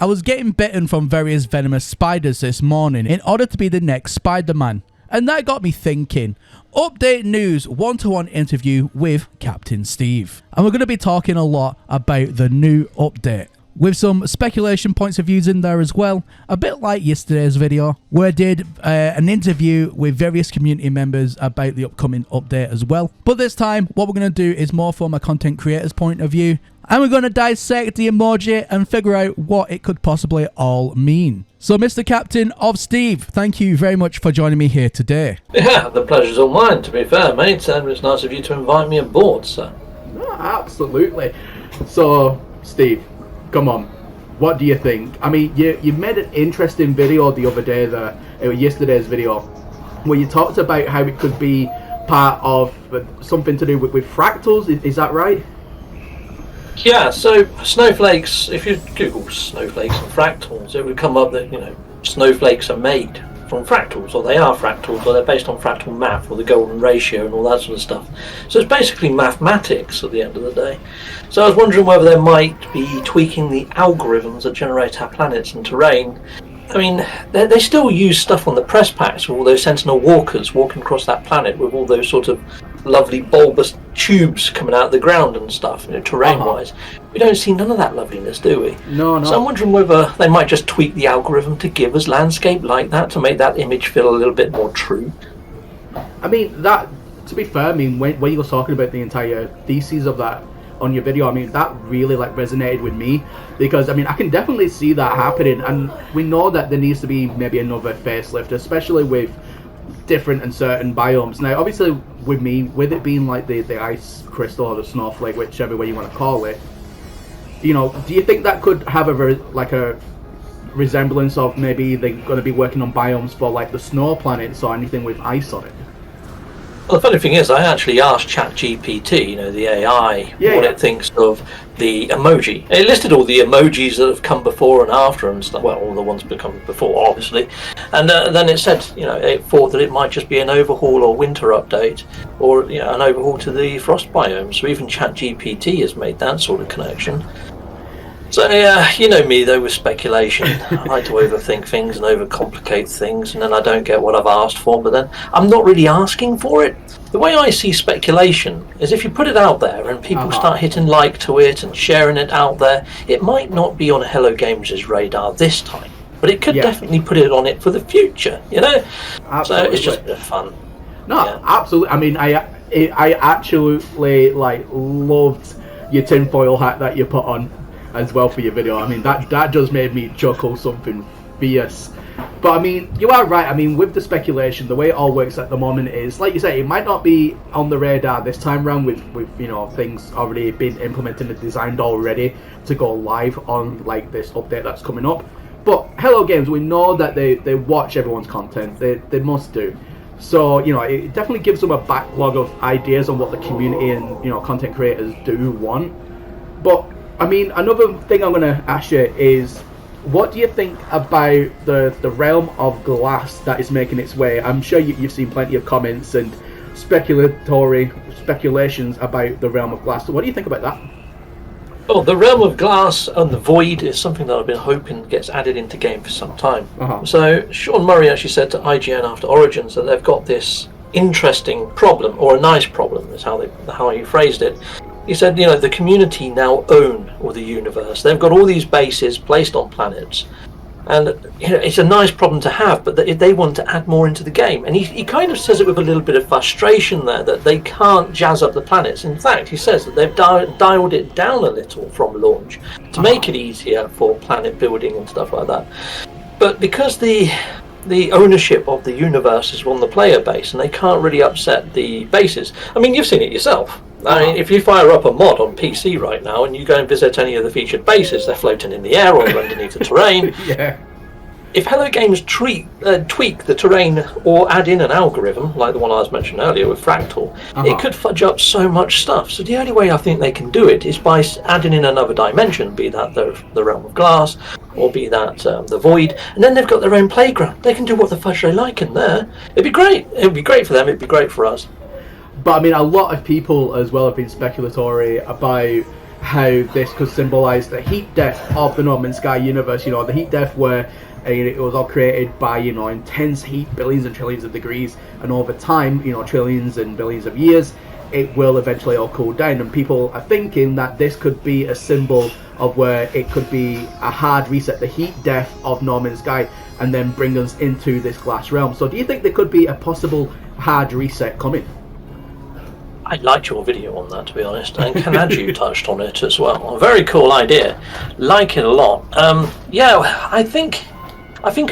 I was getting bitten from various venomous spiders this morning in order to be the next Spider-Man. And that got me thinking. Update news, one-to-one interview with Captain Steve. And we're going to be talking a lot about the new update, with some speculation points of views in there as well, a bit like yesterday's video, where I did an interview with various community members about the upcoming update as well. But this time, what we're going to do is more from a content creator's point of view, and we're going to dissect the emoji and figure out what it could possibly all mean. So, Mr. Captain of Steve, thank you very much for joining me here today. Yeah, the pleasure's all mine, to be fair, mate, and it's nice of you to invite me aboard, sir. No, absolutely. So, Steve, come on, what do you think? I mean, you made an interesting video the other day, yesterday's video, where you talked about how it could be part of something to do with fractals. Is that right? Yeah, so snowflakes, if you Google snowflakes and fractals, it would come up that, snowflakes are made from fractals, or they are fractals, or they're based on fractal math, or the golden ratio, and all that sort of stuff. So it's basically mathematics at the end of the day. So I was wondering whether they might be tweaking the algorithms that generate our planets and terrain. I mean, they still use stuff on the press packs with all those sentinel walkers walking across that planet with all those sort of lovely bulbous tubes coming out of the ground and stuff, terrain-wise. We don't see none of that loveliness, do we? No. So I'm wondering whether they might just tweak the algorithm to give us landscape like that, to make that image feel a little bit more true. I mean, that, to be fair, I mean, when you were talking about the entire thesis of that on your video, I mean, that really resonated with me, because I mean, I can definitely see that happening, and we know that there needs to be maybe another facelift, especially with different and certain biomes. Now, obviously, with it being like the ice crystal or the snowflake, whichever way you want to call it, do you think that could have a resemblance of maybe they're going to be working on biomes for like the snow planets or anything with ice on it? Well, the funny thing is, I actually asked ChatGPT, the AI, what it thinks of the emoji. It listed all the emojis that have come before and after and stuff. Well, all the ones that come before, obviously. And then it said, it thought that it might just be an overhaul or winter update, or an overhaul to the frost biome. So even ChatGPT has made that sort of connection. So yeah, you know me though with speculation. I like to overthink things and overcomplicate things, and then I don't get what I've asked for, but then I'm not really asking for it. The way I see speculation is if you put it out there and people start hitting like to it and sharing it out there, it might not be on Hello Games' radar this time, but it could definitely put it on it for the future, Absolutely. So it's just a bit of fun. No, absolutely. I mean, I absolutely loved your tinfoil hat that you put on as well for your video. I mean, that just made me chuckle something fierce. But I mean, you are right. I mean, with the speculation, the way it all works at the moment is, like you say, it might not be on the radar this time around with things already been implemented and designed already to go live on this update that's coming up. But Hello Games, we know that they watch everyone's content. They must do. So, it definitely gives them a backlog of ideas on what the community and, content creators do want. But I mean, another thing I'm going to ask you is, what do you think about the realm of glass that is making its way? I'm sure you've seen plenty of comments and speculations about the realm of glass. So what do you think about that? Well, the realm of glass and the void is something that I've been hoping gets added into game for some time. So Sean Murray actually said to IGN after Origins that they've got this interesting problem, or a nice problem is how he phrased it. He said, the community now own all the universe. They've got all these bases placed on planets. And it's a nice problem to have, but they want to add more into the game. And he kind of says it with a little bit of frustration there, that they can't jazz up the planets. In fact, he says that they've dialed it down a little from launch to make it easier for planet building and stuff like that. But because the ownership of the universe is on the player base, and they can't really upset the bases. I mean, you've seen it yourself. I mean, if you fire up a mod on PC right now and you go and visit any of the featured bases, they're floating in the air or underneath the terrain. If Hello Games tweak the terrain or add in an algorithm, like the one I was mentioning earlier with Fractal, it could fudge up so much stuff. So the only way I think they can do it is by adding in another dimension, be that the realm of glass, or be that the void, and then they've got their own playground. They can do what the fudge they like in there. It'd be great. It'd be great for them. It'd be great for us. But I mean, a lot of people as well have been speculatory about how this could symbolize the heat death of the No Man's Sky universe. You know, the heat death where it was all created by, you know, intense heat, billions and trillions of degrees, and over time, you know, trillions and billions of years, it will eventually all cool down. And people are thinking that this could be a symbol of where it could be a hard reset, the heat death of No Man's Sky, and then bring us into this glass realm. So do you think there could be a possible hard reset coming? I liked your video on that, to be honest, and Kanaju touched on it as well. A very cool idea. Like it a lot. Yeah, I think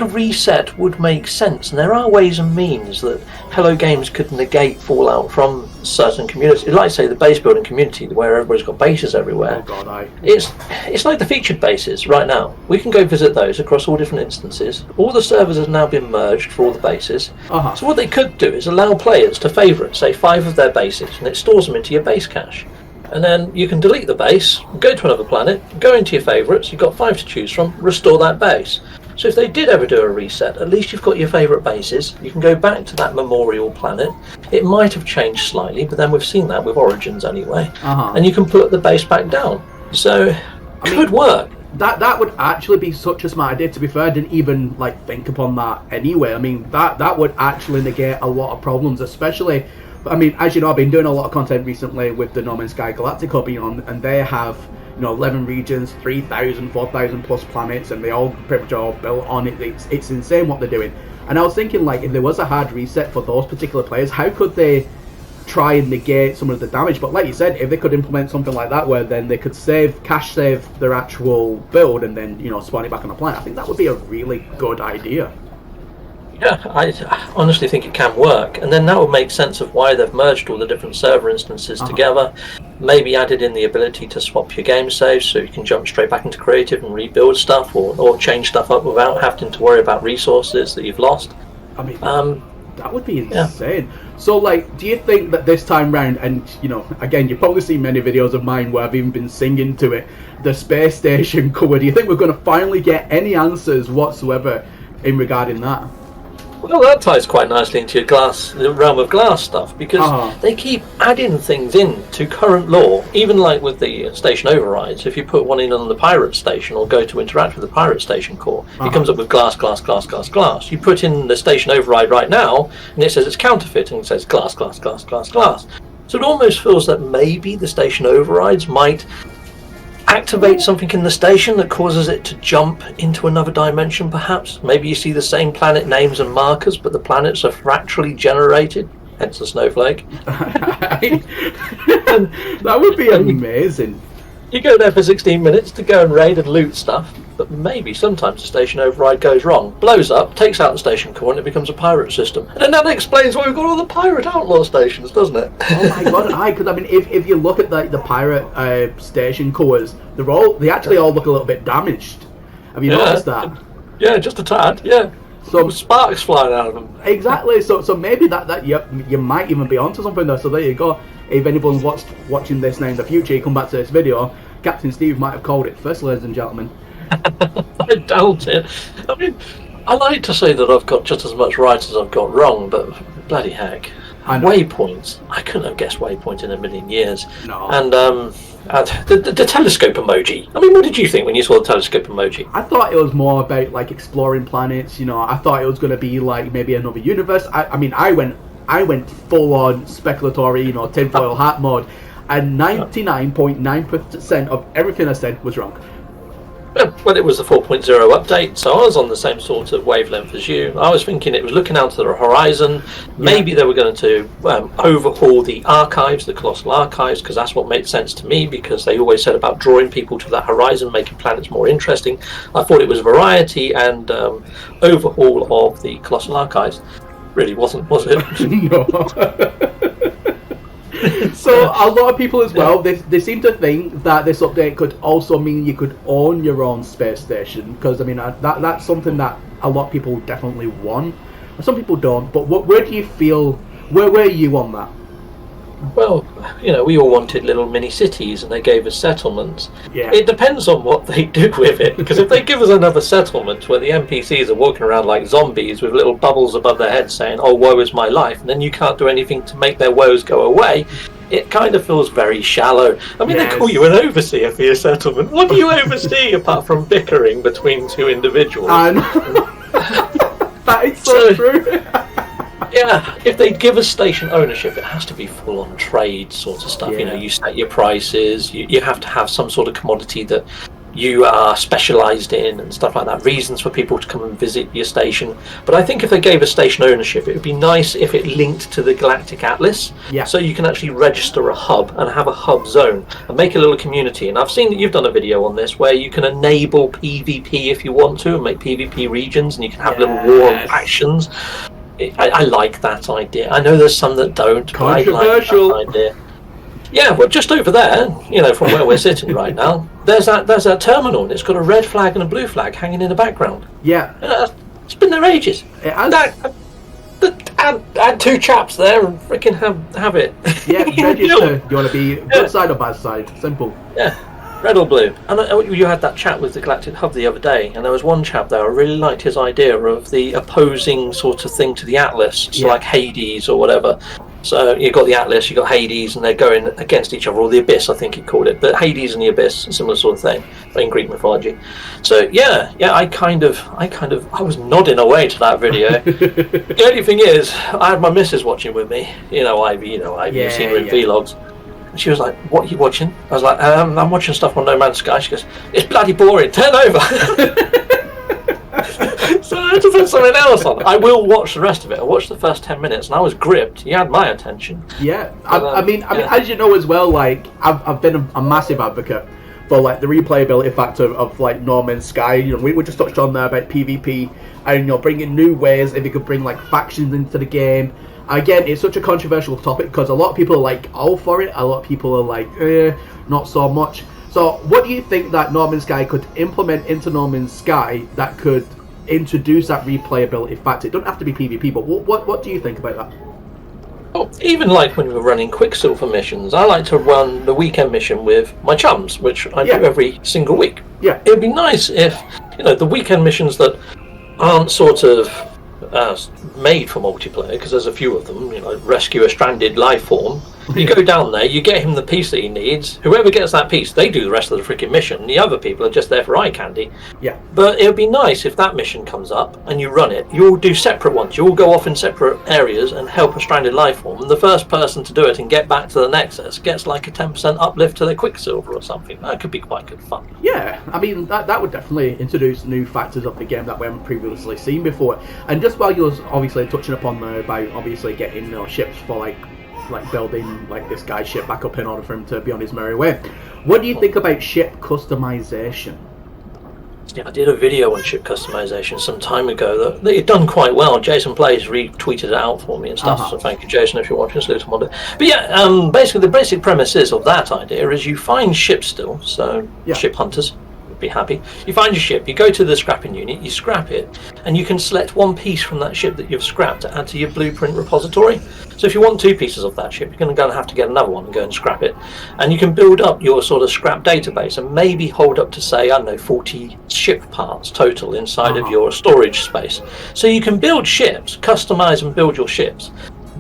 a reset would make sense, and there are ways and means that Hello Games could negate fallout from certain communities. Like, say, the base building community, where everybody's got bases everywhere. Oh God, It's like the featured bases right now. We can go visit those across all different instances. All the servers have now been merged for all the bases. So what they could do is allow players to favourite, say, 5 of their bases, and it stores them into your base cache. And then you can delete the base, go to another planet, go into your favourites, you've got 5 to choose from, restore that base. So if they did ever do a reset, at least you've got your favourite bases, you can go back to that memorial planet. It might have changed slightly, but then we've seen that with Origins anyway. And you can put the base back down. So, could work. That would actually be such a smart idea. To be fair, I didn't even think upon that anyway. I mean, that would actually negate a lot of problems, especially, I mean, as you know, I've been doing a lot of content recently with the No Man's Sky Galactic Hub, and they have, you know, 11 regions, 3,000, 4,000 plus planets, and they all pretty much all built on it. It's insane what they're doing. And I was thinking, if there was a hard reset for those particular players, how could they try and negate some of the damage? But like you said, if they could implement something like that, where then they could cache save their actual build and then, you know, spawn it back on the planet, I think that would be a really good idea. Yeah, I honestly think it can work, and then that would make sense of why they've merged all the different server instances together. Maybe added in the ability to swap your game saves so you can jump straight back into creative and rebuild stuff, or change stuff up without having to worry about resources that you've lost. I mean, that would be insane. Yeah. So, do you think that this time round, and, you know, again, you've probably seen many videos of mine where I've even been singing to it, the space station cover, do you think we're going to finally get any answers whatsoever in regarding that? Well, that ties quite nicely into the realm of glass stuff, because they keep adding things in to current lore, even like with the station overrides. If you put one in on the pirate station or go to interact with the pirate station core, it comes up with glass, glass, glass, glass, glass. You put in the station override right now, and it says it's counterfeit, and it says glass, glass, glass, glass, glass. So it almost feels that maybe the station overrides might activate something in the station that causes it to jump into another dimension, perhaps. Maybe you see the same planet names and markers, but the planets are fractally generated, hence the snowflake. That would be amazing. You go there for 16 minutes to go and raid and loot stuff, but maybe sometimes the station override goes wrong, blows up, takes out the station core, and it becomes a pirate system. And then that explains why we've got all the pirate outlaw stations, doesn't it? Oh my God, because I mean, if you look at the pirate station cores, they actually all look a little bit damaged. Have you noticed that? Yeah, just a tad. Yeah. So sparks flying out of them. Exactly. So maybe that you might even be onto something there. So there you go. If anyone's watching this now in the future, you come back to this video, Captain Steve might have called it first, ladies and gentlemen. I doubt it. I mean, I like to say that I've got just as much right as I've got wrong, but bloody heck. Waypoint. I couldn't have guessed Waypoint in a million years. No. And the telescope emoji. I mean, what did you think when you saw the telescope emoji? I thought it was more about exploring planets. You know, I thought it was going to be maybe another universe. I mean, I went full on speculatory, you know, tinfoil hat mode, and 99.9% of everything I said was wrong. Well, it was the 4.0 update, so I was on the same sort of wavelength as you. I was thinking it was looking out to the horizon. Maybe they were going to overhaul the archives, the colossal archives, because that's what made sense to me, because they always said about drawing people to that horizon, making planets more interesting. I thought it was variety and overhaul of the colossal archives. Really wasn't, was it? No. So a lot of people as well, they seem to think that this update could also mean you could own your own space station, because I mean that's something that a lot of people definitely want. Some people don't, but where do you feel, where were you on that? Well, you know, we all wanted little mini cities, and they gave us settlements. Yeah. It depends on what they do with it, because if they give us another settlement where the NPCs are walking around like zombies with little bubbles above their heads saying, "Oh, woe is my life," and then you can't do anything to make their woes go away, it kind of feels very shallow. I mean, they call you an overseer for your settlement. What do you oversee apart from bickering between two individuals? That is so true. Yeah, if they give us station ownership, it has to be full-on trade sort of stuff. Yeah. You know, you set your prices. You have to have some sort of commodity that you are specialised in and stuff like that. Reasons for people to come and visit your station. But I think if they gave us station ownership, it would be nice if it linked to the Galactic Atlas. Yeah. So you can actually register a hub and have a hub zone and make a little community. And I've seen that you've done a video on this where you can enable PvP if you want to and make PvP regions, and you can have little war factions. I like that idea. I know there's some that don't. Controversial. But I like that idea. Yeah, well, just over there, you know, from where we're sitting right now, there's that terminal, and it's got a red flag and a blue flag hanging in the background. Yeah. It's been there ages. It has. Add two chaps there and freaking have it. Yeah, register. You want to be good side or bad side? Simple. Yeah, red or blue. And you had that chat with the Galactic Hub the other day, and there was one chap there. I really liked his idea of the opposing sort of thing to the Atlas, so like Hades or whatever. So you've got the Atlas, you've got Hades, and they're going against each other, or the Abyss, I think he called it. But Hades and the Abyss, a similar sort of thing in Greek mythology. So yeah, I was nodding away to that video. The only thing is, I had my missus watching with me. Ivy, you've seen her in vlogs. And she was like, "What are you watching?" I was like, "I'm watching stuff on No Man's Sky." She goes, "It's bloody boring. Turn over." So I had to put something else on. I will watch the rest of it. I watched the first 10 minutes, and I was gripped. You had my attention. Yeah, I mean, as you know as well, like I've been a massive advocate for like the replayability factor of like No Man's Sky. We just touched on there about PvP and bringing new ways. If you could bring like factions into the game. Again, it's such a controversial topic because a lot of people are like all for it. A lot of people are like, not so much. So, what do you think that No Man's Sky could implement into No Man's Sky that could introduce that replayability factor? It don't have to be PvP, but what do you think about that? Well, even like when we were running Quicksilver missions, I like to run the weekend mission with my chums, which I do every single week. Yeah, it would be nice if the weekend missions that aren't sort of made for multiplayer, because there's a few of them, rescue a stranded life form. You go down there, you get him the piece that he needs. Whoever gets that piece, they do the rest of the freaking mission. The other people are just there for eye candy. Yeah. But it would be nice if that mission comes up and you run it. You all do separate ones. You all go off in separate areas and help a stranded life form. And the first person to do it and get back to the Nexus gets like a 10% uplift to their Quicksilver or something. That could be quite good fun. Yeah, I mean, that would definitely introduce new factors of the game that we haven't previously seen before. And just while you was obviously touching upon there about obviously getting ships for like building like this guy's ship back up in order for him to be on his merry way. What do you think about ship customization? Yeah, I did a video on ship customization some time ago that had done quite well. Jason Plays retweeted it out for me and stuff, so thank you, Jason, if you're watching. Salute him on it. But yeah, basically the basic premise of that idea is you find ships still, so ship hunters would be happy. You find your ship, you go to the scrapping unit, you scrap it, and you can select one piece from that ship that you've scrapped to add to your blueprint repository. So if you want 2 pieces of that ship, you're going to have to get another one and go and scrap it. And you can build up your sort of scrap database and maybe hold up to, say, 40 ship parts total inside of your storage space. So you can build ships, customize and build your ships,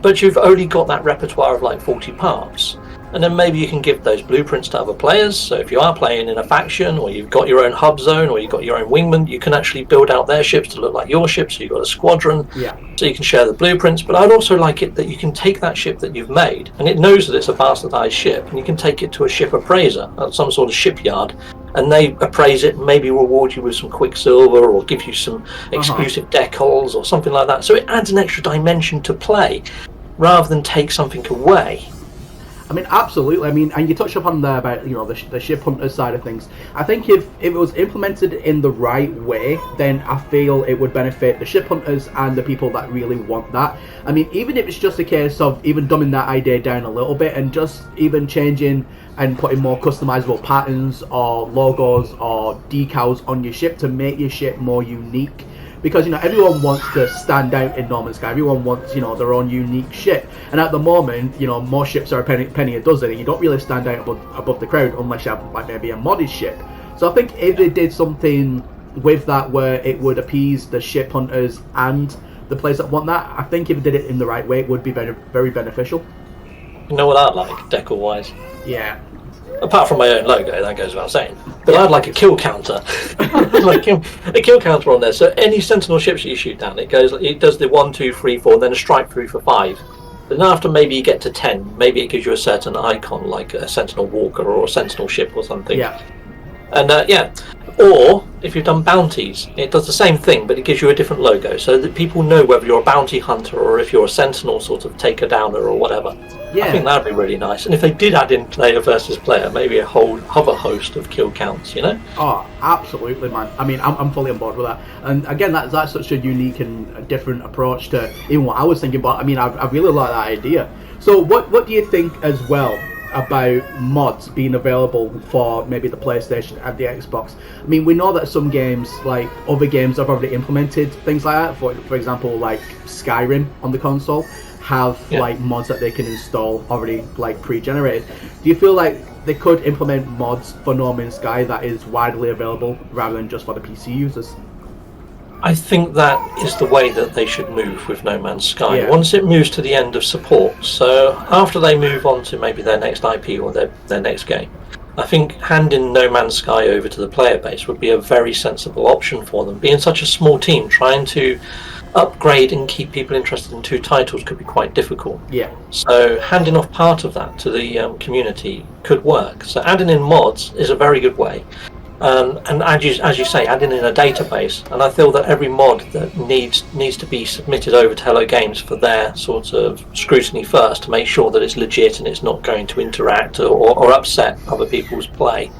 but you've only got that repertoire of like 40 parts. And then maybe you can give those blueprints to other players. So if you are playing in a faction, or you've got your own hub zone, or you've got your own wingman, you can actually build out their ships to look like your ships. So you've got a squadron, so you can share the blueprints. But I'd also like it that you can take that ship that you've made, and it knows that it's a bastardized ship, and you can take it to a ship appraiser at some sort of shipyard, and they appraise it and maybe reward you with some Quicksilver or give you some exclusive decals or something like that. So it adds an extra dimension to play rather than take something away. I mean, absolutely. I mean, and you touched upon there about the ship hunters side of things. I think if it was implemented in the right way, then I feel it would benefit the ship hunters and the people that really want that. I mean, even if it's just a case of even dumbing that idea down a little bit and just even changing and putting more customizable patterns or logos or decals on your ship to make your ship more unique. Because everyone wants to stand out in No Man's Sky. Everyone wants their own unique ship. And at the moment, most ships are a penny a dozen, and you don't really stand out above the crowd unless you have like maybe a modded ship. So I think if they did something with that where it would appease the ship hunters and the players that want that, I think if it did it in the right way, it would be very, very beneficial. You know what I'd like, decal-wise? Yeah. Apart from my own logo, that goes without saying. But I'd like a kill counter. Like a kill counter on there. So any Sentinel ships that you shoot down, it does the 1, 2, 3, 4, and then a strike through for 5. But then after maybe you get to 10, maybe it gives you a certain icon, like a Sentinel Walker or a Sentinel ship or something. Yeah. And or if you've done bounties, it does the same thing, but it gives you a different logo, so that people know whether you're a bounty hunter or if you're a Sentinel sort of taker downer or whatever. Yeah. I think that'd be really nice. And if they did add in player versus player, maybe a whole other host of kill counts, you know? Oh, absolutely, man. I mean, I'm fully on board with that. And again, that's such a unique and a different approach to even what I was thinking. But I mean, I really like that idea. So, what do you think as well about mods being available for maybe the PlayStation and the Xbox? I mean, we know that some games, like other games, have already implemented things like that. For example, like Skyrim on the console have like mods that they can install already like pre-generated. Do you feel like they could implement mods for No Man's Sky that is widely available rather than just for the PC users? I think that is the way that they should move with No Man's Sky. Yeah. Once it moves to the end of support, so after they move on to maybe their next IP or their next game, I think handing No Man's Sky over to the player base would be a very sensible option for them. Being such a small team, trying to upgrade and keep people interested in 2 titles could be quite difficult. Yeah. So handing off part of that to the community could work. So adding in mods is a very good way. And as you say, adding in a database, and I feel that every mod that needs to be submitted over to Hello Games for their sort of scrutiny first to make sure that it's legit and it's not going to interact or upset other people's play,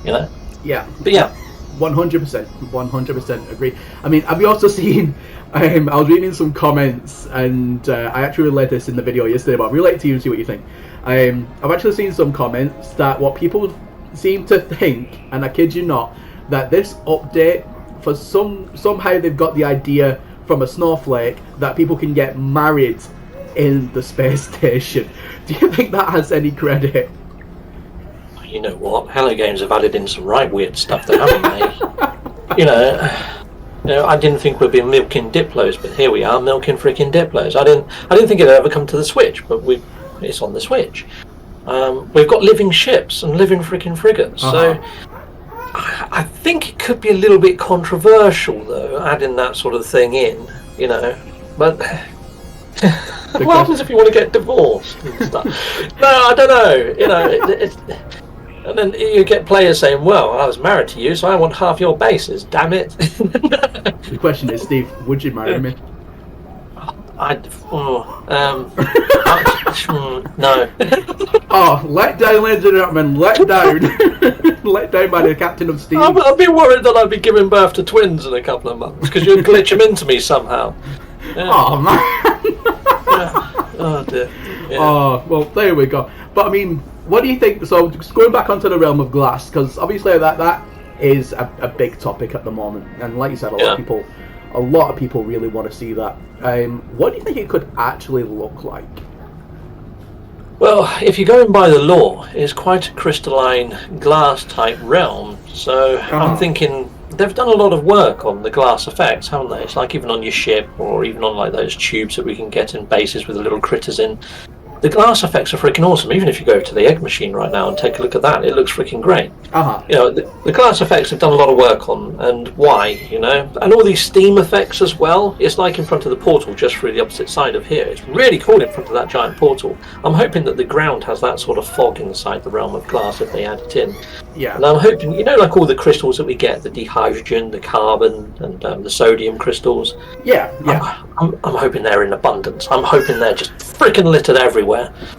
you know? Yeah. But yeah. 100% agree. I mean, have you also seen, I was reading some comments, and I actually read this in the video yesterday, but I'd really like to see what you think. I've actually seen some comments that what people seem to think, and I kid you not, that this update, for somehow they've got the idea from a snowflake that people can get married in the space station. Do you think that has any credit? You know what? Hello Games have added in some right weird stuff they haven't made. You know, I didn't think we'd be milking Diplos, but here we are milking freaking Diplos. I didn't think it'd ever come to the Switch, but it's on the Switch. We've got living ships and living freaking frigates, so I think it could be a little bit controversial, though, adding that sort of thing in, you know. But what happens if you want to get divorced and stuff? No, I don't know. You know, and then you get players saying, "Well, I was married to you, so I want half your bases. Damn it!" The question is, Steve, would you marry me? No. Oh, let down, ladies and gentlemen, let down. Let down by the captain of Steve. I'd be worried that I'd be giving birth to twins in a couple of months, because you'd glitch them into me somehow. Yeah. Oh, man. Yeah. Oh, dear. Yeah. Oh, well, there we go. But, I mean, what do you think? So, just going back onto the realm of glass, because obviously that is a big topic at the moment. And like you said, a lot of people really want to see that. What do you think it could actually look like? Well, if you're going by the law, it's quite a crystalline glass type realm. So I'm thinking they've done a lot of work on the glass effects, haven't they? It's like even on your ship, or even on like those tubes that we can get in bases with the little critters in. The glass effects are freaking awesome. Even if you go to the egg machine right now and take a look at that, it looks freaking great. You know, the glass effects have done a lot of work on, and why, you know? And all these steam effects as well. It's like in front of the portal, just through the opposite side of here. It's really cool in front of that giant portal. I'm hoping that the ground has that sort of fog inside the realm of glass if they add it in. Yeah. And I'm hoping, you know, like all the crystals that we get, the dihydrogen, the carbon, and the sodium crystals. Yeah. I'm hoping they're in abundance. I'm hoping they're just freaking littered everywhere.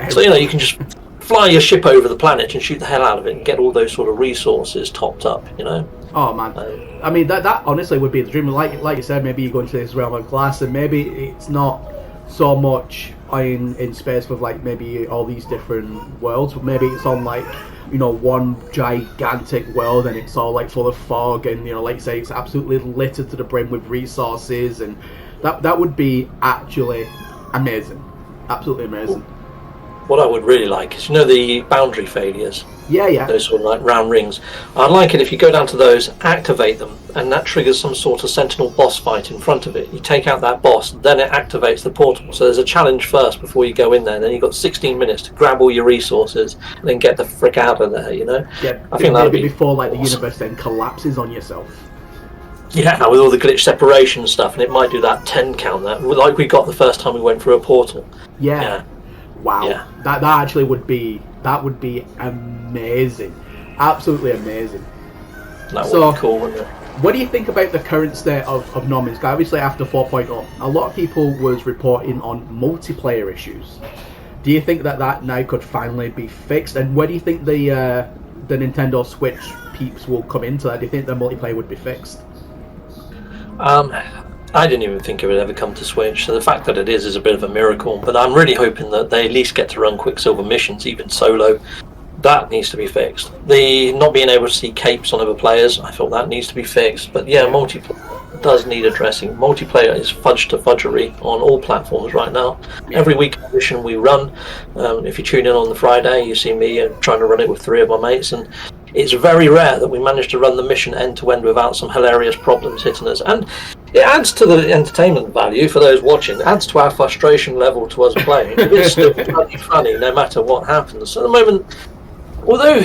So, you know, you can just fly your ship over the planet and shoot the hell out of it and get all those sort of resources topped up, you know? Oh, man. I mean, that honestly would be the dream. Like you said, maybe you go into this realm of glass, and maybe it's not so much in space with, like, maybe all these different worlds, but maybe it's on, like, you know, one gigantic world, and it's all, like, full of fog, and, you know, like you say, it's absolutely littered to the brim with resources, and that would be actually amazing. Absolutely amazing. what I would really like is, the boundary failures. Yeah. Those sort of like round rings. I'd like it if you go down to those, activate them, and that triggers some sort of sentinel boss fight in front of it. You take out that boss, then it activates the portal. So there's a challenge first before you go in there, and then you've got 16 minutes to grab all your resources and then get the frick out of there, Yeah, I think that would be before like awesome. The universe then collapses on yourself. Yeah, with all the glitch separation stuff, and it might do that 10 count, like we got the first time we went through a portal. Yeah. Wow. Yeah. That actually would be amazing. Absolutely amazing. That would be cool, wouldn't it? What do you think about the current state of No Man's Sky? Obviously after 4.0, a lot of people was reporting on multiplayer issues. Do you think that now could finally be fixed? And where do you think the Nintendo Switch peeps will come into that? Do you think the multiplayer would be fixed? I didn't even think it would ever come to Switch, so the fact that it is a bit of a miracle. But I'm really hoping that they at least get to run Quicksilver missions, even solo. That needs to be fixed. The not being able to see capes on other players, I thought that needs to be fixed. But yeah, multiplayer does need addressing. Multiplayer is fudge to fudgery on all platforms right now. Every week mission we run, if you tune in on the Friday, you see me trying to run it with 3 of my mates, and it's very rare that we manage to run the mission end to end without some hilarious problems hitting us. And it adds to the entertainment value for those watching. It adds to our frustration level to us playing. It's still bloody funny no matter what happens. So at the moment, although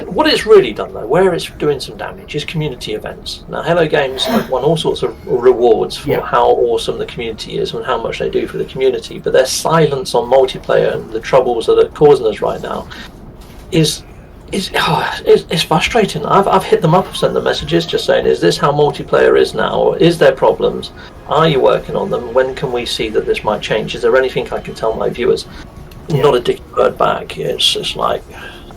what it's really done though, where it's doing some damage, is community events. Now Hello Games have won all sorts of rewards for how awesome the community is and how much they do for the community, but their silence on multiplayer and the troubles that are causing us right now is it's frustrating. I've hit them up, I've sent them messages just saying, is this how multiplayer is now? Or is there problems? Are you working on them? When can we see that this might change? Is there anything I can tell my viewers? Not a dick word back. It's just like,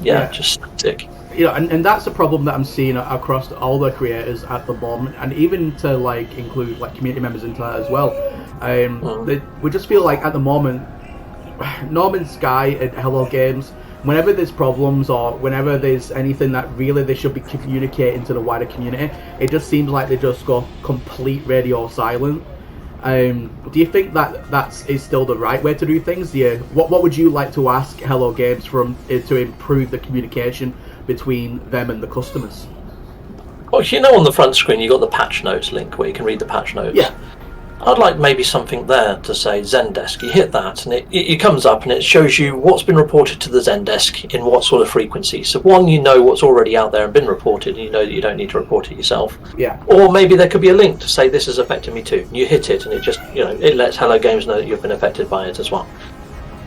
just static. And that's a problem that I'm seeing across all the creators at the moment, and even to like include like community members into that as well. We just feel like at the moment, No Man's Sky and Hello Games, whenever there's problems or whenever there's anything that really they should be communicating to the wider community, it just seems like they just go complete radio silent. Do you think that is still the right way to do things? What would you like to ask Hello Games to improve the communication between them and the customers? Well, on the front screen you got the patch notes link where you can read the patch notes. Yeah. I'd like maybe something there to say Zendesk. You hit that and it comes up and it shows you what's been reported to the Zendesk in what sort of frequency. So one, what's already out there and been reported, and you know that you don't need to report it yourself. Yeah. Or maybe there could be a link to say this is affecting me too. You hit it and it just, it lets Hello Games know that you've been affected by it as well.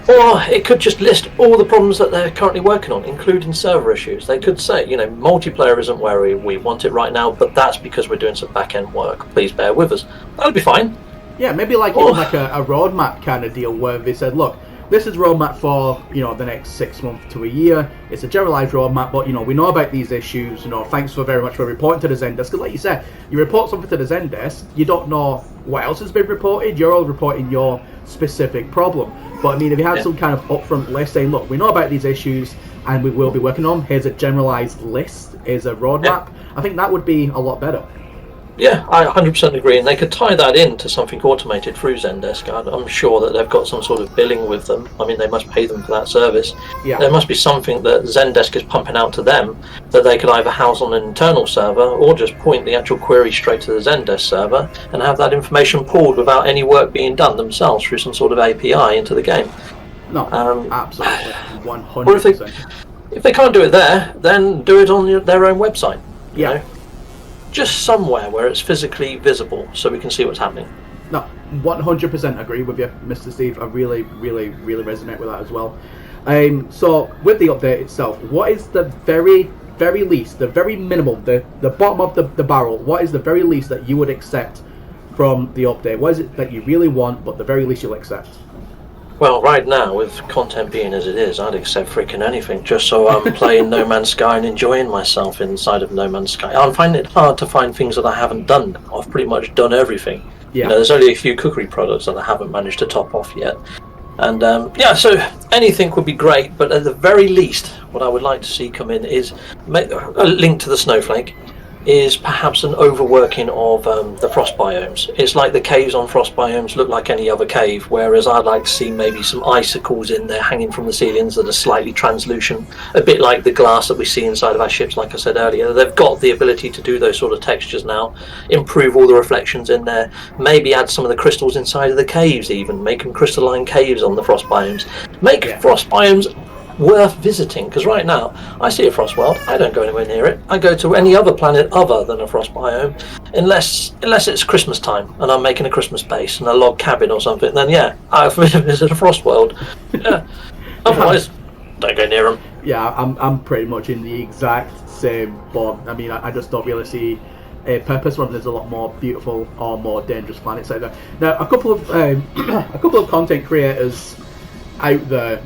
Or it could just list all the problems that they're currently working on, including server issues. They could say, multiplayer isn't where we want it right now, but that's because we're doing some back-end work. Please bear with us. That'll be fine. Yeah, maybe like a roadmap kind of deal where they said, look, this is roadmap for, the next 6 months to a year. It's a generalized roadmap, but, we know about these issues. Thanks very much for reporting to the Zendesk. Because like you said, you report something to the Zendesk, you don't know what else has been reported. You're all reporting your specific problem. But, if you had some kind of upfront list saying, look, we know about these issues and we will be working on them. Here's a generalized list. Here's a roadmap. I think that would be a lot better. Yeah, I 100% agree, and they could tie that into something automated through Zendesk. I'm sure that they've got some sort of billing with them. They must pay them for that service. Yeah. There must be something that Zendesk is pumping out to them that they could either house on an internal server or just point the actual query straight to the Zendesk server and have that information pulled without any work being done themselves through some sort of API into the game. No, absolutely, 100%. Or if they can't do it there, then do it on their own website. Yeah. Just somewhere where it's physically visible so we can see what's happening. No, 100% agree with you, Mr. Steve. I really, really, really resonate with that as well. So, with the update itself, what is the very, very least, the very minimal, the bottom of the barrel, what is the very least that you would accept from the update? What is it that you really want, but the very least you'll accept? Well, right now, with content being as it is, I'd accept freaking anything, just so I'm playing No Man's Sky and enjoying myself inside of No Man's Sky. I'm finding it hard to find things that I haven't done. I've pretty much done everything. Yeah. There's only a few cookery products that I haven't managed to top off yet. And, so anything would be great, but at the very least, what I would like to see come in is a link to the snowflake. is perhaps an overworking of the frost biomes. It's like the caves on frost biomes look like any other cave, whereas I'd like to see maybe some icicles in there hanging from the ceilings that are slightly translucent, a bit like the glass that we see inside of our ships. Like I said earlier, they've got the ability to do those sort of textures now, improve all the reflections in there, maybe add some of the crystals inside of the caves, even make them crystalline caves on the frost biomes, make frost biomes worth visiting, because right now I see a frost world, I don't go anywhere near it. I go to any other planet other than a frost biome, unless it's Christmas time and I'm making a Christmas base and a log cabin or something. Then I visit a frost world. Otherwise, don't go near them. Yeah, I'm pretty much in the exact same boat. I mean, I just don't really see a purpose when there's a lot more beautiful or more dangerous planets out there. Now, a couple of content creators out there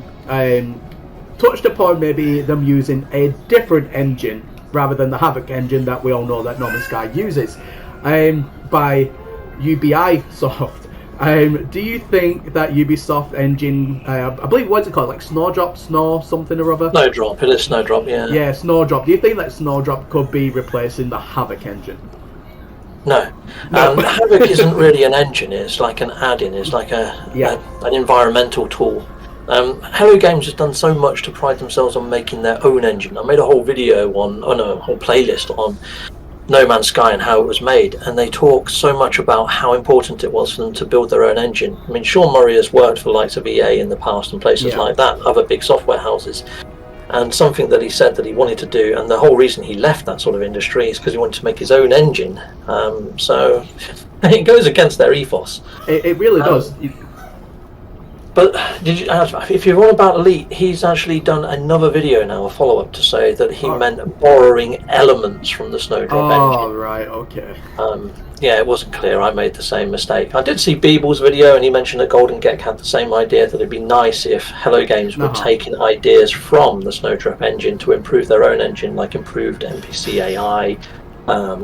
touched upon maybe them using a different engine rather than the Havoc engine that we all know that No Man's Sky uses, by Ubisoft. Do you think that Ubisoft engine, I believe, what's it called, like Snowdrop, something or other? Snowdrop, it is Snowdrop, yeah. Yeah, Snowdrop. Do you think that Snowdrop could be replacing the Havoc engine? No. Havoc isn't really an engine, it's like an add-in, it's like an environmental tool. Hello Games has done so much to pride themselves on making their own engine. I made a whole video a whole playlist on No Man's Sky and how it was made, and they talk so much about how important it was for them to build their own engine. I mean, Sean Murray has worked for the likes of EA in the past and places like that, other big software houses, and something that he said that he wanted to do, and the whole reason he left that sort of industry is because he wanted to make his own engine. So it goes against their ethos. It really does. But if you're on about Elite, he's actually done another video now, a follow-up, to say that he meant borrowing elements from the Snowdrop engine. Oh, right, okay. It wasn't clear. I made the same mistake. I did see Beeble's video, and he mentioned that Golden Gek had the same idea, that it'd be nice if Hello Games were taking ideas from the Snowdrop engine to improve their own engine, like improved NPC AI,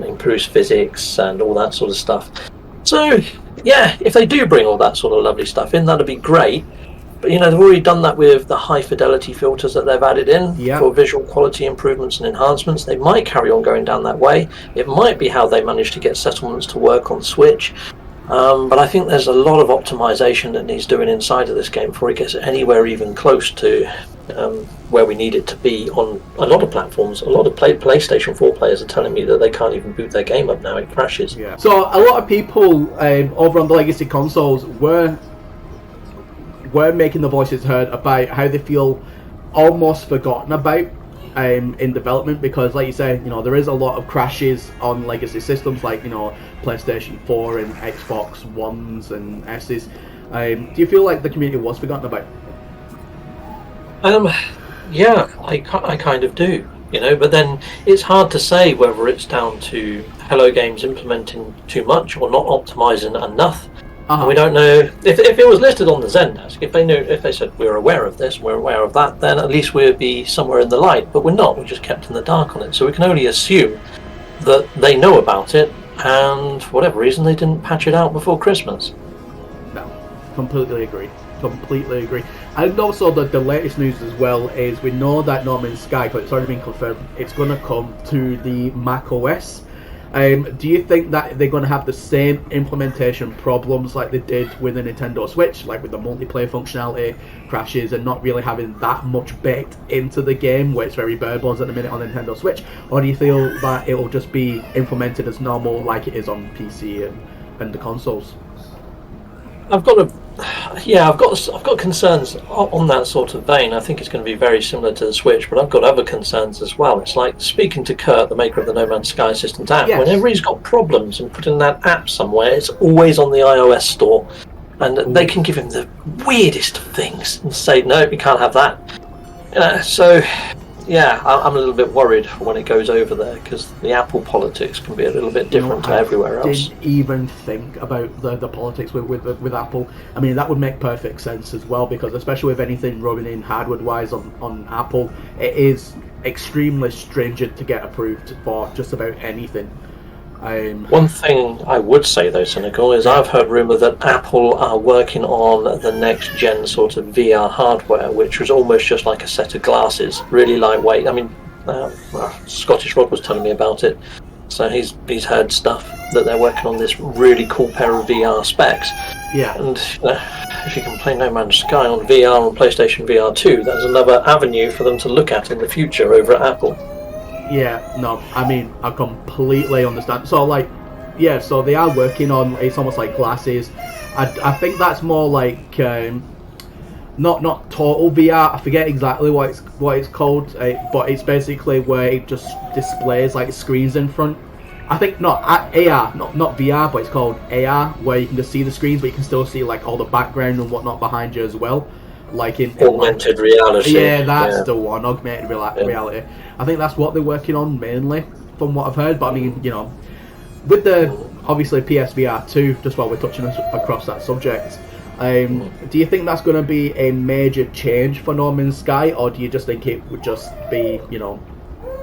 improves physics, and all that sort of stuff. So, if they do bring all that sort of lovely stuff in, that'd be great. But they've already done that with the high fidelity filters that they've added in for visual quality improvements and enhancements. They might carry on going down that way. It might be how they manage to get settlements to work on Switch. But I think there's a lot of optimization that needs doing inside of this game before it gets anywhere even close to where we need it to be on a lot of platforms. A lot of PlayStation 4 players are telling me that they can't even boot their game up now, it crashes. Yeah. So a lot of people over on the legacy consoles were making the voices heard about how they feel almost forgotten about in development, because like you said, there is a lot of crashes on legacy systems like PlayStation 4 and Xbox Ones and S's. Do you feel like the community was forgotten about? I kind of do, but then it's hard to say whether it's down to Hello Games implementing too much or not optimizing enough. We don't know if it was listed on the Zendesk. If they said we're aware of this, we're aware of that, then at least we'd be somewhere in the light. But we're not. We're just kept in the dark on it. So we can only assume that they know about it, and for whatever reason they didn't patch it out before Christmas. No, completely agree. And also the latest news as well is we know that No Man's Sky, but it's already been confirmed, it's going to come to the Mac OS. Do you think that they're going to have the same implementation problems like they did with the Nintendo Switch, like with the multiplayer functionality, crashes, and not really having that much baked into the game, where it's very bare bones at the minute on the Nintendo Switch? Or do you feel that it will just be implemented as normal like it is on PC and the consoles? I've got concerns on that sort of vein. I think it's going to be very similar to the Switch, but I've got other concerns as well. It's like speaking to Kurt, the maker of the No Man's Sky Systems app. Yes. Whenever he's got problems and putting that app somewhere, it's always on the iOS store, and they can give him the weirdest of things and say, no, you can't have that. So I'm a little bit worried when it goes over there, because the Apple politics can be a little bit different to everywhere else. I didn't even think about the politics with Apple. I mean, that would make perfect sense as well, because especially with anything running in hardware-wise on Apple, it is extremely stringent to get approved for just about anything. One thing I would say though, Cynical, is I've heard rumour that Apple are working on the next gen sort of VR hardware, which was almost just like a set of glasses, really lightweight. I mean, Scottish Rod was telling me about it. So he's heard stuff that they're working on this really cool pair of VR specs. Yeah. And if you can play No Man's Sky on VR on PlayStation VR 2, that's another avenue for them to look at in the future over at Apple. Yeah, no, I mean, I completely understand. So, like, yeah, so they are working on, it's almost like glasses. I think that's more like, not total VR, I forget exactly what it's called, but it's basically where it just displays, like, screens in front. I think, not AR, not VR, but it's called AR, where you can just see the screens, but you can still see, like, all the background and whatnot behind you as well. Like in augmented reality. Yeah, that's the one, augmented reality. I think that's what they're working on mainly, from what I've heard. But I mean, you know, with the obviously PSVR 2, just while we're touching across that subject, do you think that's going to be a major change for No Man's Sky, or do you just think it would just be, you know,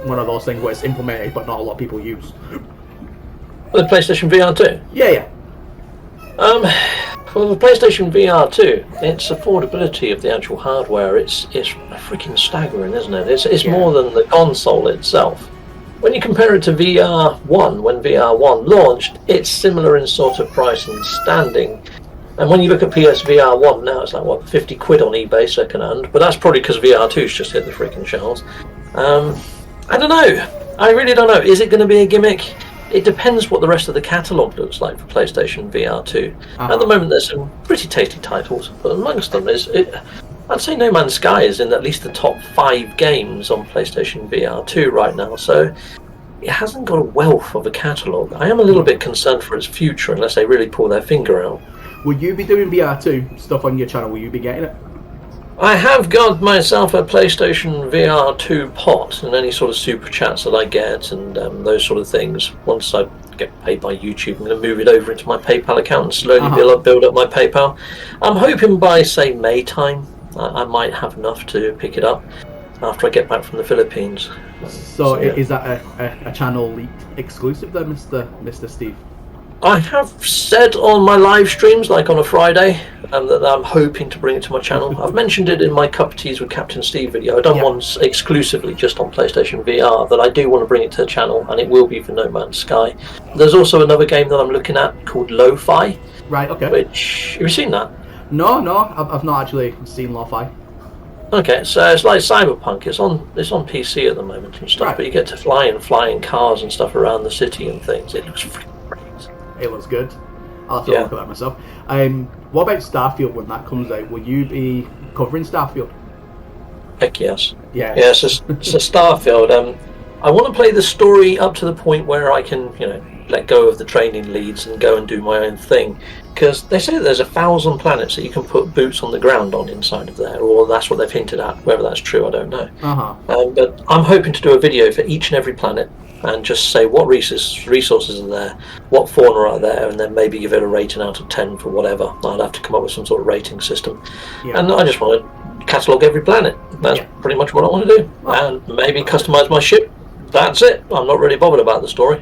one of those things where it's implemented but not a lot of people use? The PlayStation VR 2? Yeah. For the PlayStation VR 2, its affordability of the actual hardware, it's freaking staggering, isn't it? It's more than the console itself. When you compare it to VR 1, when VR 1 launched, it's similar in sort of price and standing. And when you look at PSVR 1 now, it's like, what, 50 quid on eBay second hand? But that's probably because VR 2's just hit the freaking shelves. I don't know. I really don't know. Is it going to be a gimmick? It depends what the rest of the catalogue looks like for PlayStation VR 2. At the moment, there's some pretty tasty titles, but amongst them I'd say No Man's Sky is in at least the top 5 games on PlayStation VR 2 right now, so it hasn't got a wealth of a catalogue. I am a little bit concerned for its future unless they really pull their finger out. Will you be doing VR 2 stuff on your channel? Will you be getting it? I have got myself a PlayStation VR 2 pot, and any sort of super chats that I get and those sort of things. Once I get paid by YouTube, I'm going to move it over into my PayPal account and slowly build up my PayPal. I'm hoping by, say, May time, I might have enough to pick it up after I get back from the Philippines. So is that a channel leak exclusive then, Mr. Steve? I have said on my live streams, like on a Friday, that I'm hoping to bring it to my channel. I've mentioned it in my Cup of Teas with Captain Steve video. I've done one exclusively just on PlayStation VR, that I do want to bring it to the channel, and it will be for No Man's Sky. There's also another game that I'm looking at called Lo-Fi. Right, okay. Which, have you seen that? No, I've not actually seen Lo-Fi. Okay, so it's like Cyberpunk. It's on PC at the moment and stuff, but you get to fly in cars and stuff around the city and things. It looks freaking great. It looks good. I'll have to look at that myself. What about Starfield when that comes out? Will you be covering Starfield? Heck yes. Yeah. Yeah, so Starfield. I want to play the story up to the point where I can, let go of the training leads and go and do my own thing. Because they say that there's 1,000 planets that you can put boots on the ground on inside of there, or that's what they've hinted at. Whether that's true, I don't know. But I'm hoping to do a video for each and every planet and just say what resources are there, what fauna are there, and then maybe give it a rating out of 10 for whatever. I'd have to come up with some sort of rating system. Yeah. And I just want to catalogue every planet. That's pretty much what I want to do. And maybe customise my ship. That's it. I'm not really bothered about the story.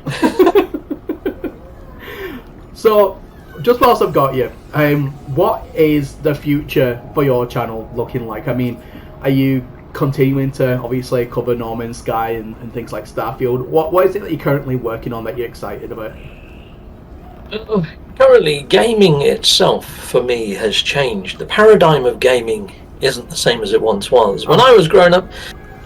So, just whilst I've got you, what is the future for your channel looking like? I mean, are you continuing to obviously cover No Man's Sky and things like Starfield? What is it that you're currently working on that you're excited about? Currently, gaming itself for me has changed. The paradigm of gaming isn't the same as it once was. When I was growing up,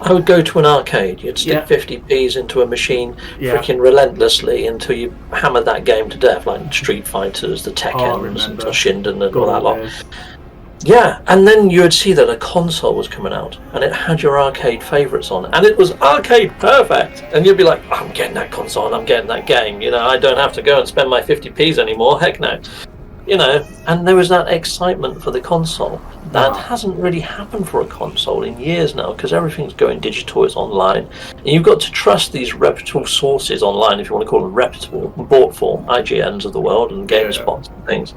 I would go to an arcade. You'd stick 50p's into a machine freaking relentlessly until you hammered that game to death, like Street Fighters, the Tekkens, and Toshinden and all that lot. Yeah, and then you would see that a console was coming out, and it had your arcade favourites on, and it was arcade perfect. And you'd be like, I'm getting that console and I'm getting that game. I don't have to go and spend my 50p's anymore. Heck no. And there was that excitement for the console. That hasn't really happened for a console in years now, because everything's going digital, it's online. And you've got to trust these reputable sources online, if you want to call them reputable, bought for IGNs of the world and GameSpots and things.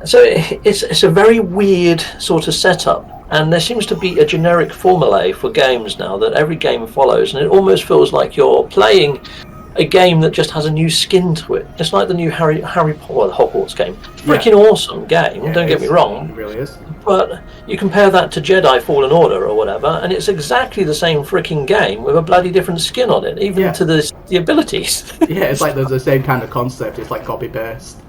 So it's a very weird sort of setup, and there seems to be a generic formulae for games now that every game follows, and it almost feels like you're playing a game that just has a new skin to it. It's like the new Harry Potter, the Hogwarts game. Freaking awesome game, don't get me wrong. It really is. But you compare that to Jedi Fallen Order or whatever, and it's exactly the same freaking game with a bloody different skin on it, even to the abilities. Yeah, it's like there's the same kind of concept. It's like copy-paste.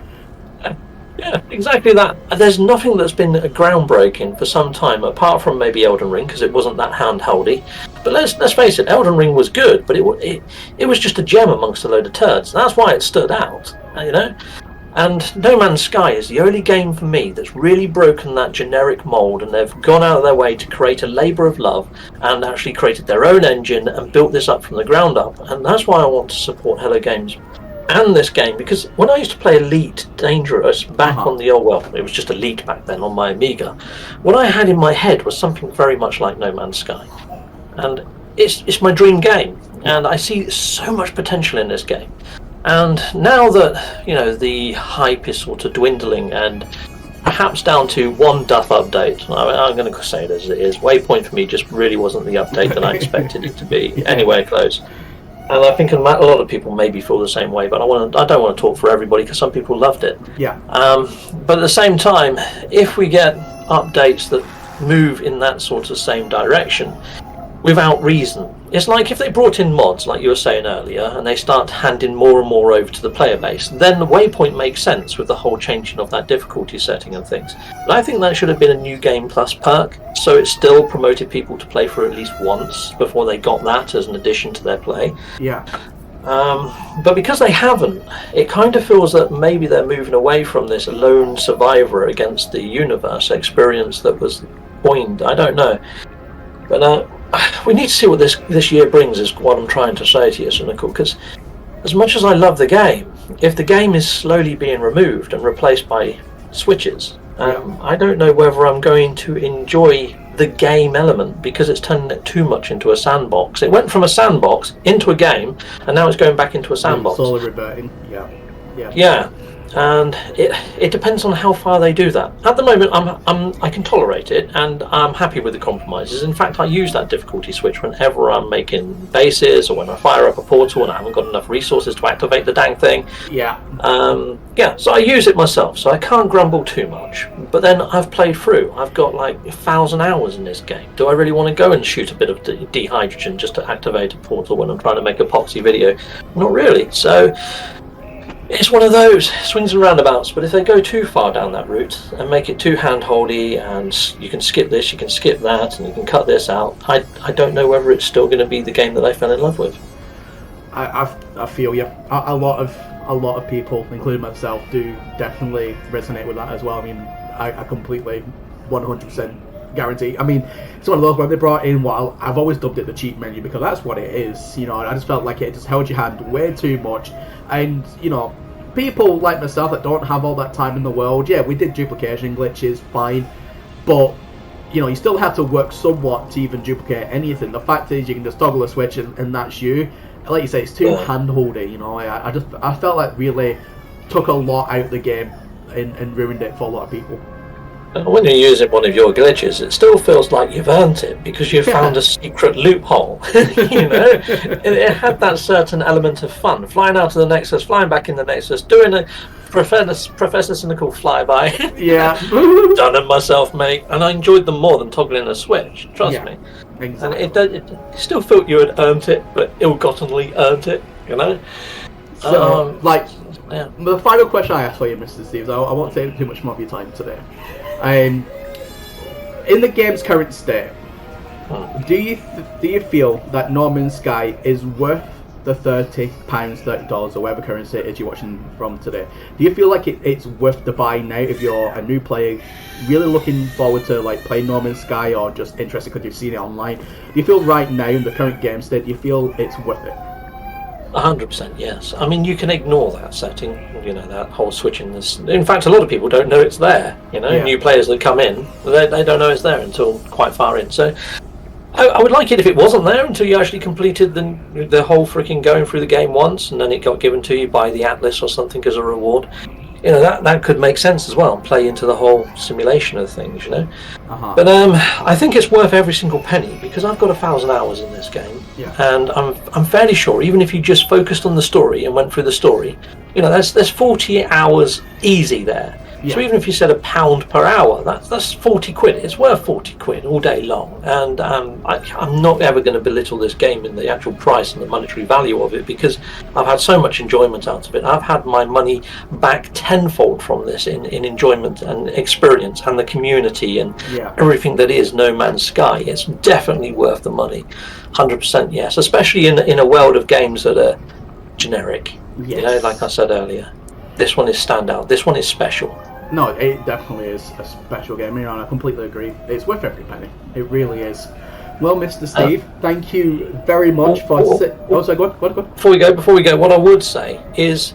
Yeah, exactly that. There's nothing that's been groundbreaking for some time, apart from maybe Elden Ring, because it wasn't that handholdy. But let's face it, Elden Ring was good, but it was just a gem amongst a load of turds. That's why it stood out, you know. And No Man's Sky is the only game for me that's really broken that generic mould, and they've gone out of their way to create a labour of love and actually created their own engine and built this up from the ground up. And that's why I want to support Hello Games and this game, because when I used to play Elite Dangerous back on the old, well, it was just Elite back then on my Amiga, what I had in my head was something very much like No Man's Sky, and it's my dream game, and I see so much potential in this game. And now that, you know, the hype is sort of dwindling, and perhaps down to one duff update, I'm going to say it as it is, Waypoint for me just really wasn't the update that I expected it to be anywhere close. And I think a lot of people maybe feel the same way, but I don't want to talk for everybody, because some people loved it. Yeah. But at the same time, if we get updates that move in that sort of same direction without reason, it's like if they brought in mods, like you were saying earlier, and they start handing more and more over to the player base, then the Waypoint makes sense with the whole changing of that difficulty setting and things. But I think that should have been a new game plus perk, so it still promoted people to play for at least once before they got that as an addition to their play. Yeah. But because they haven't, it kind of feels that maybe they're moving away from this lone survivor against the universe experience that was coined. I don't know. But we need to see what this year brings, is what I'm trying to say to you, Cynical, because as much as I love the game, if the game is slowly being removed and replaced by switches, I don't know whether I'm going to enjoy the game element, because it's turning it too much into a sandbox. It went from a sandbox into a game, and now it's going back into a sandbox. Slowly reverting, Yeah, and it depends on how far they do that. At the moment, I can tolerate it, and I'm happy with the compromises. In fact, I use that difficulty switch whenever I'm making bases, or when I fire up a portal and I haven't got enough resources to activate the dang thing. Yeah. So I use it myself, so I can't grumble too much. But then I've played through. I've got like 1,000 hours in this game. Do I really want to go and shoot a bit of dehydrogen just to activate a portal when I'm trying to make a poxy video? Not really. So it's one of those swings and roundabouts, but if they go too far down that route and make it too handholdy, and you can skip this, you can skip that, and you can cut this out, I don't know whether it's still going to be the game that I fell in love with. I feel you. A lot of people, including myself, do definitely resonate with that as well. I mean, I completely 100% guarantee. I mean, it's one of those where they brought in what I've always dubbed it the cheat menu, because that's what it is. You know, I just felt like it just held your hand way too much. And, you know, people like myself that don't have all that time in the world, yeah, we did duplication glitches, fine. But, you know, you still have to work somewhat to even duplicate anything. The fact is, you can just toggle a switch and that's you. Like you say, it's too hand-holdy, you know. I felt like really took a lot out of the game and ruined it for a lot of people. When you're using one of your glitches, it still feels like you've earned it, because you've found a secret loophole. You know, it had that certain element of fun. Flying out of the Nexus, flying back in the Nexus, doing a Professor Cynical flyby. Yeah. Done it myself, mate. And I enjoyed them more than toggling a switch, trust me. Exactly. And it still felt you had earned it, but ill-gottenly earned it, you know? So, the final question I ask for you, Mr. Steve, I won't take too much more of your time today. In the game's current state, do you feel that No Man's Sky is worth the £30, $30, or whatever currency it is you're watching from today? Do you feel like it's worth the buy now if you're a new player, really looking forward to like playing No Man's Sky, or just interested because you've seen it online? Do you feel right now in the current game state, do you feel it's worth it? 100% yes. I mean, you can ignore that setting, you know, that whole switching. This, in fact, a lot of people don't know it's there. You know, new players that come in, they don't know it's there until quite far in. So, I would like it if it wasn't there until you actually completed the whole freaking going through the game once, and then it got given to you by the Atlas or something as a reward. you know, that could make sense as well, play into the whole simulation of things, you know. But I think it's worth every single penny, because I've got 1,000 hours in this game, and I'm fairly sure, even if you just focused on the story and went through the story, you know, there's 40 hours easy there. So even if you said £1 per hour, that's 40 quid. It's worth 40 quid all day long. And I'm not ever going to belittle this game in the actual price and the monetary value of it, because I've had so much enjoyment out of it. I've had my money back tenfold from this in enjoyment and experience and the community and everything that is No Man's Sky. It's definitely worth the money. 100% yes, especially in a world of games that are generic. You know, like I said earlier. This one is standout. This one is special. No, it definitely is a special game, and I completely agree. It's worth every penny. It really is. Well, Mr. Steve, thank you very much for... sorry, go on. Before we go, what I would say is,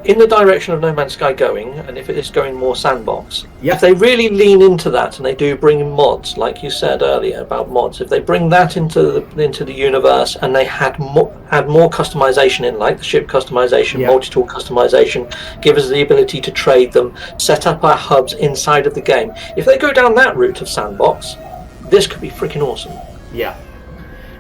in the direction of No Man's Sky going, and if it is going more sandbox, if they really lean into that and they do bring in mods, like you said earlier about mods, if they bring that into the universe and they add more customization in, like the ship customization, multi-tool customization, give us the ability to trade them, set up our hubs inside of the game. If they go down that route of sandbox, this could be freaking awesome. Yeah.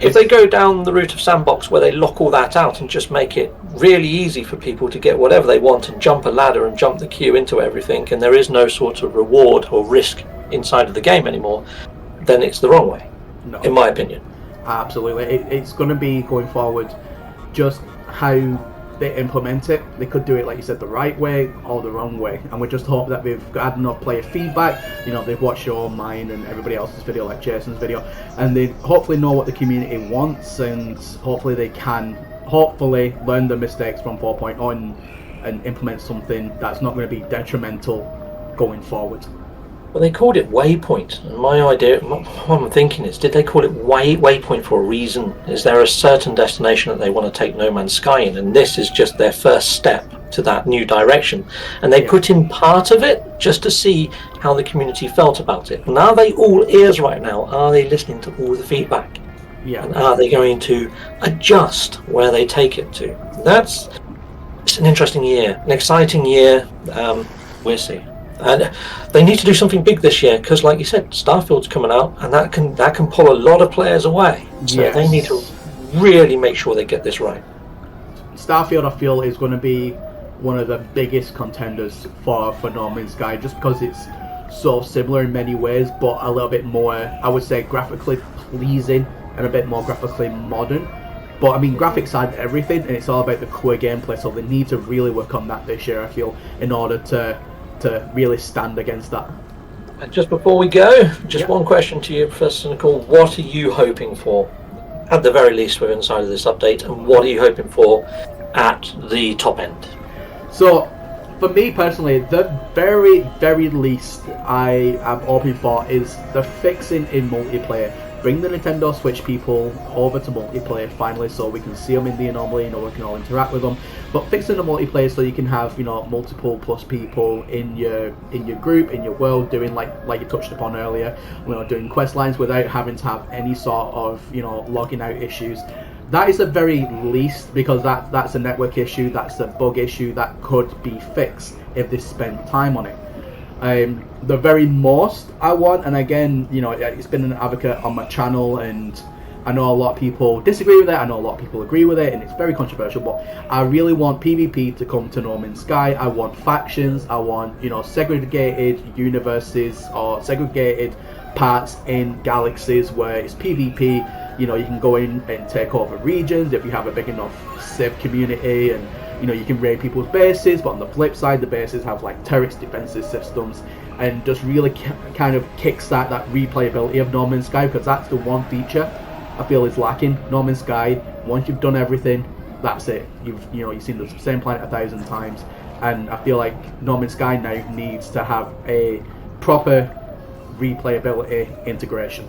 If they go down the route of sandbox where they lock all that out and just make it really easy for people to get whatever they want and jump a ladder and jump the queue into everything, and there is no sort of reward or risk inside of the game anymore, then it's the wrong way, in my opinion. Absolutely. It's going to be, going forward, just how they implement it. They could do it, like you said, the right way or the wrong way, and we just hope that we've had enough player feedback. You know, they've watched your, mine, and everybody else's video, like Jason's video, and they hopefully know what the community wants, and hopefully they can learn the mistakes from 4.0 and implement something that's not going to be detrimental going forward. Well, they called it Waypoint, and my idea, what I'm thinking is, did they call it Waypoint for a reason? Is there a certain destination that they want to take No Man's Sky in, and this is just their first step to that new direction? And they put in part of it just to see how the community felt about it. And are they all ears right now? Are they listening to all the feedback? Yeah. And are they going to adjust where they take it to? It's an interesting year, an exciting year. We'll see. And they need to do something big this year, because, like you said, Starfield's coming out, and that can pull a lot of players away. So they need to really make sure they get this right. Starfield, I feel, is going to be one of the biggest contenders for No Man's Sky, just because it's so similar in many ways, but a little bit more, I would say, graphically pleasing and a bit more graphically modern. But I mean, graphics add everything, and it's all about the core gameplay, so they need to really work on that this year, I feel, in order to really stand against that. And just before we go, just one question to you, Professor Nicole. What are you hoping for, at the very least, with inside of this update, and what are you hoping for at the top end? So, for me personally, the very, very least I am hoping for is the fixing in multiplayer. Bring the Nintendo Switch people over to multiplayer finally, so we can see them in the anomaly, you know, we can all interact with them. But fixing the multiplayer so you can have, you know, multiple plus people in your group, in your world, doing like you touched upon earlier, you know, doing quest lines without having to have any sort of, you know, logging out issues. That is the very least, because that's a network issue, that's a bug issue that could be fixed if they spend time on it. The very most I want, and again, you know, it's been an advocate on my channel, and I know a lot of people disagree with it, I know a lot of people agree with it, and it's very controversial, but I really want PvP to come to No Man's Sky. I want factions, I want, you know, segregated universes or segregated parts in galaxies where it's PvP. You know, you can go in and take over regions if you have a big enough safe community, and you know, you can raid people's bases, but on the flip side, the bases have like turrets, defensive systems, and just really kind of kickstart that replayability of No Man's Sky, because that's the one feature I feel is lacking. No Man's Sky, once you've done everything, that's it. You've seen the same planet 1,000 times, and I feel like No Man's Sky now needs to have a proper replayability integration.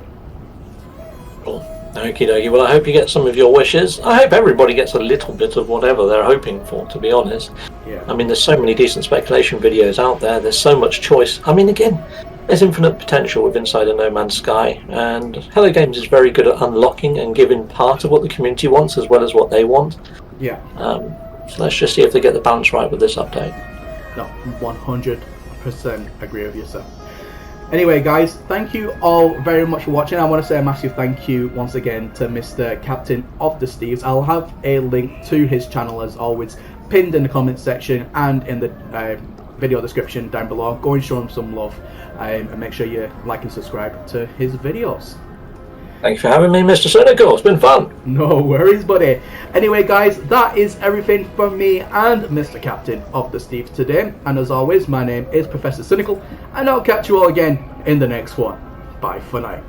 Cool. Okie dokie. Well, I hope you get some of your wishes. I hope everybody gets a little bit of whatever they're hoping for, to be honest. Yeah. I mean, there's so many decent speculation videos out there. There's so much choice. I mean, again, there's infinite potential with Inside a No Man's Sky, and Hello Games is very good at unlocking and giving part of what the community wants as well as what they want. Yeah. So let's just see if they get the balance right with this update. No, 100% agree with you, sir. Anyway, guys, thank you all very much for watching. I want to say a massive thank you once again to Mr. Captain of the Steves. I'll have a link to his channel as always pinned in the comments section and in the video description down below. Go and show him some love, and make sure you like and subscribe to his videos. Thanks for having me, Mr. Cynical. It's been fun. No worries, buddy. Anyway, guys, that is everything from me and Mr. Captain of the Steves today. And as always, my name is Professor Cynical, and I'll catch you all again in the next one. Bye for now.